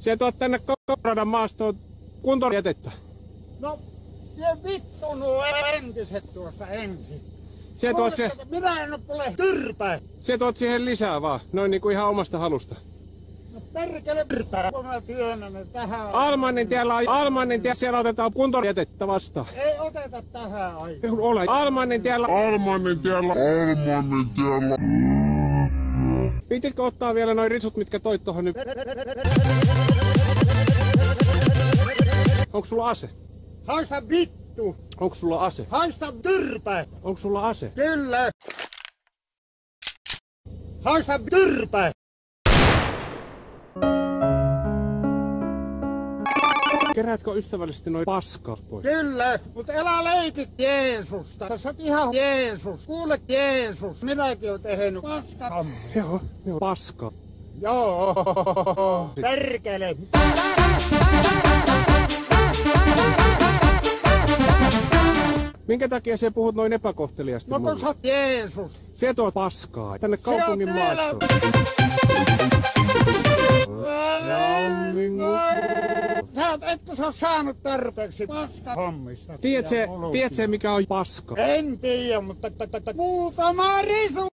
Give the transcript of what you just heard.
Se tuot tänne Kouradan maastoon kuntojätettä. No, ja vittu nuo entiset tuossa ensin. Minä en ole tyrpää. Se tuot siihen lisää vaan, noin niinku ihan omasta halusta. No perkele tyrpää, kun mä työnnän ne tähän. Almannin tiellä siellä otetaan kuntojätettä vastaan. Ei oteta tähän aikaan. Ei ole. Almannin tiellä. Pititkö ottaa vielä noin risut, mitkä toit tohon nyt? Onks sulla ase? Haista vittu! Onks sulla ase? Haista tyrpää! Onks sulla ase? Kyllä! Haista tyrpää! Keräätkö ystävällisesti noin paskaus pois? Kyllä, mutta älä leikit Jeesusta. Sä oot ihan Jeesus. Kuule Jeesus, minäkin oon tehnyt paskaa. Joo, paska. Joo, perkele. Minkä takia sä puhut noin epäkohteliasti mulle? No kun sä oot Jeesus. Se tuo paskaa tänne kaupungin maastoon. Etkö sä oo saanut tarpeeksi paskahommista? Tiedätkö mikä on paska? En tiedä, mutta muutama risu